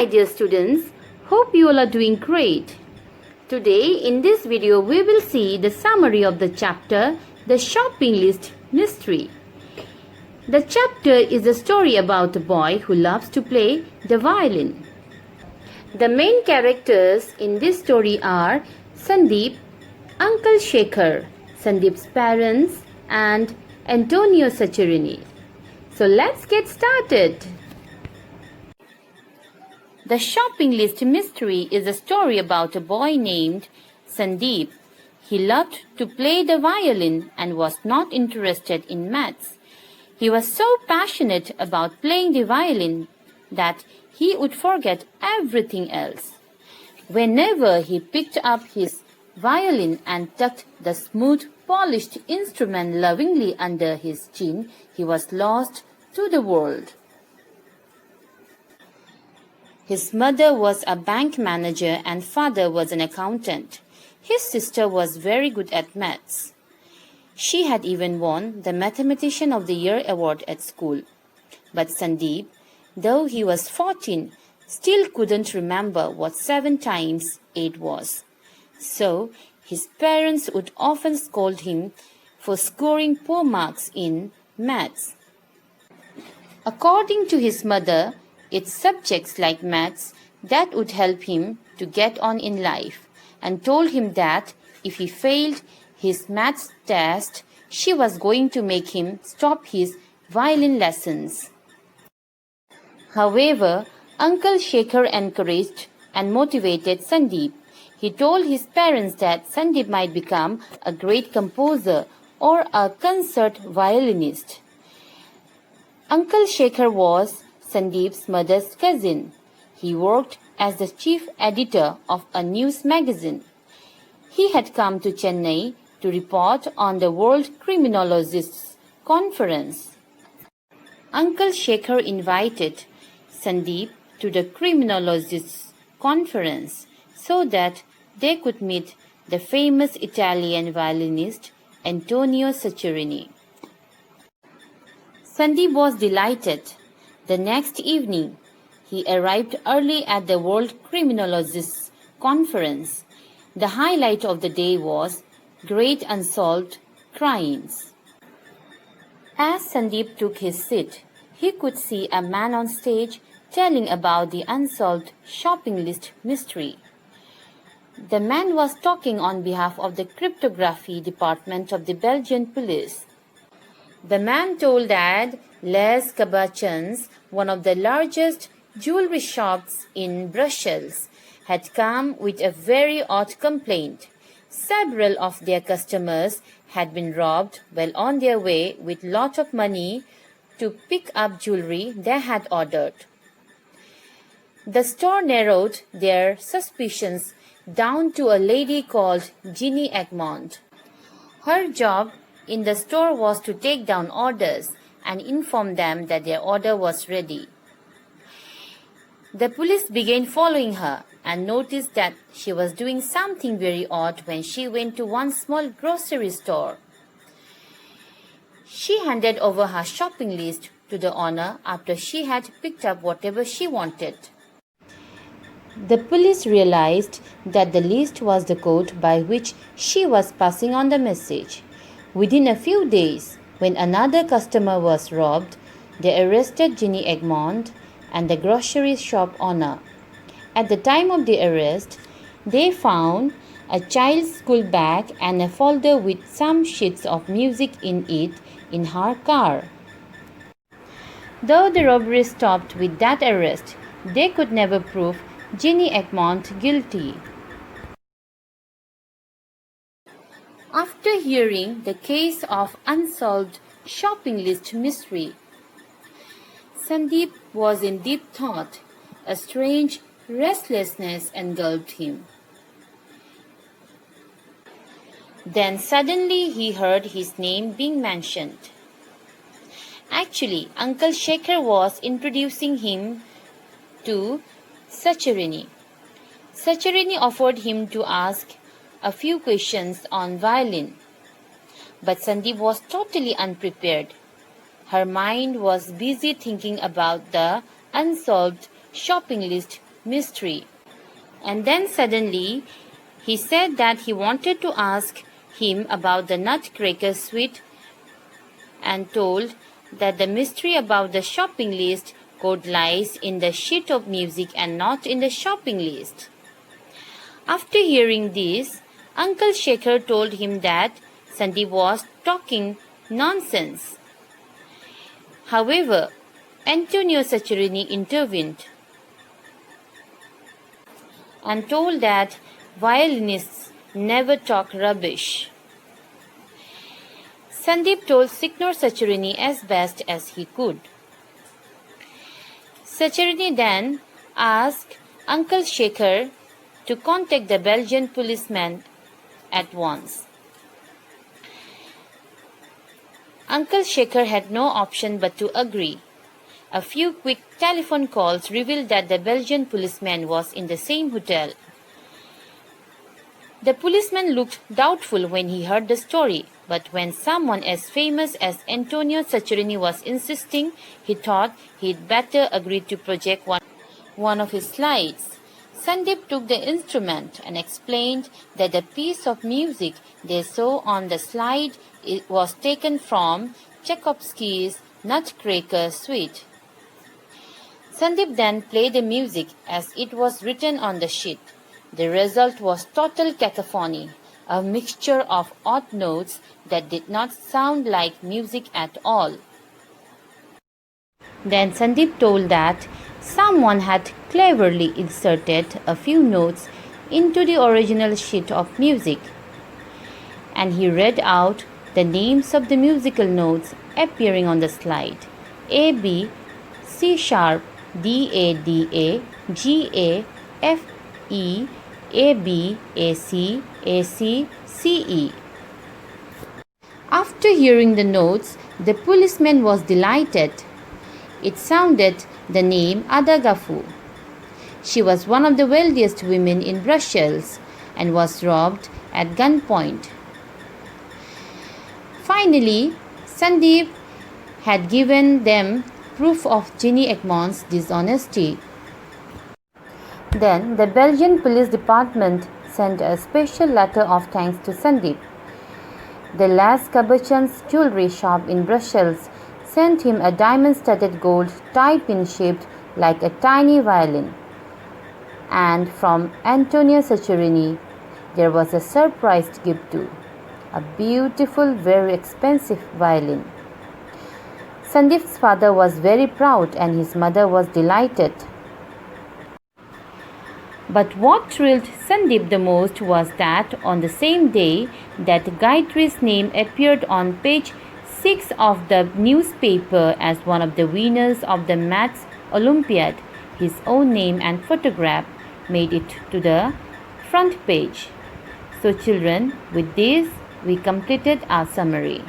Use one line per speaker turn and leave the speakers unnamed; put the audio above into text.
Hi dear students, hope you all are doing great. Today in this video we will see the summary of the chapter The Shopping List Mystery. The chapter is a story about a boy who loves to play the violin. The main characters in this story are Sandeep, Uncle Shekhar, Sandeep's parents and Antonio Saccherini. So let's get started. The Shopping List Mystery is a story about a boy named Sandeep. He loved to play the violin and was not interested in maths. He was so passionate about playing the violin that he would forget everything else. Whenever he picked up his violin and tucked the smooth, polished instrument lovingly under his chin, he was lost to the world. His mother was a bank manager and father was an accountant. His sister was very good at maths. She had even won the Mathematician of the Year award at school. But Sandeep, though he was 14, still couldn't remember what 7 times 8 was. So, his parents would often scold him for scoring poor marks in maths. According to his mother, it's subjects like maths that would help him to get on in life, and told him that if he failed his maths test, she was going to make him stop his violin lessons. However, Uncle Shekhar encouraged and motivated Sandeep. He told his parents that Sandeep might become a great composer or a concert violinist. Uncle Shekhar was Sandeep's mother's cousin. He worked as the chief editor of a news magazine. He had come to Chennai to report on the World Criminologists Conference. Uncle Shekhar invited Sandeep to the Criminologists Conference so that they could meet the famous Italian violinist Antonio Saccherini. Sandeep was delighted. The next evening, he arrived early at the World Criminologists Conference. The highlight of the day was Great Unsolved Crimes. As Sandeep took his seat, he could see a man on stage telling about the unsolved shopping list mystery. The man was talking on behalf of the cryptography department of the Belgian police. The man told that Les Cabochons, one of the largest jewelry shops in Brussels, had come with a very odd complaint. Several of their customers had been robbed while on their way with lot of money to pick up jewelry they had ordered. The store narrowed their suspicions down to a lady called Ginny Egmont. Her job in the store was to take down orders and inform them that their order was ready. The police began following her and noticed that she was doing something very odd when she went to one small grocery store. She handed over her shopping list to the owner after she had picked up whatever she wanted. The police realized that the list was the code by which she was passing on the message. Within a few days, when another customer was robbed, they arrested Ginny Egmont and the grocery shop owner. At the time of the arrest, they found a child's school bag and a folder with some sheets of music in it in her car. Though the robbery stopped with that arrest, they could never prove Ginny Egmont guilty. After hearing the case of unsolved shopping list mystery, Sandeep was in deep thought. A strange restlessness engulfed him. Then suddenly he heard his name being mentioned. Actually, Uncle Shekhar was introducing him to Saccherini. Saccherini offered him to ask a few questions on violin. But Sandeep was totally unprepared. Her mind was busy thinking about the unsolved shopping list mystery. And then suddenly he said that he wanted to ask him about the nutcracker suite and told that the mystery about the shopping list code lies in the sheet of music and not in the shopping list. After hearing this, Uncle Shekhar told him that Sandeep was talking nonsense. However, Antonio Saccherini intervened and told that violinists never talk rubbish. Sandeep told Signor Saccherini as best as he could. Saccherini then asked Uncle Shekhar to contact the Belgian policeman at once. Uncle Shekhar had no option but to agree. A few quick telephone calls revealed that the Belgian policeman was in the same hotel. The policeman looked doubtful when he heard the story, but when someone as famous as Antonio Saccherini was insisting, he thought he'd better agree to project one of his slides. Sandeep took the instrument and explained that the piece of music they saw on the slide was taken from Tchaikovsky's Nutcracker Suite. Sandeep then played the music as it was written on the sheet. The result was total cacophony, a mixture of odd notes that did not sound like music at all. Then Sandeep told that someone had cleverly inserted a few notes into the original sheet of music, and he read out the names of the musical notes appearing on the slide: A B, C sharp, D A D A, G A, F E, A B, A C, A C, C E. After hearing the notes, the policeman was delighted. It sounded the name Adagafu. She was one of the wealthiest women in Brussels and was robbed at gunpoint. Finally, Sandeep had given them proof of Ginny Egmont's dishonesty. Then the Belgian police department sent a special letter of thanks to Sandeep. The Les Cabochon's jewelry shop in Brussels sent him a diamond-studded gold tie-pin shaped like a tiny violin. And from Antonio Saccherini, there was a surprise gift too, a beautiful, very expensive violin. Sandeep's father was very proud and his mother was delighted. But what thrilled Sandeep the most was that on the same day that Gayatri's name appeared on page 6 of the newspaper as one of the winners of the Maths Olympiad, his own name and photograph made it to the front page. So children, with this we completed our summary.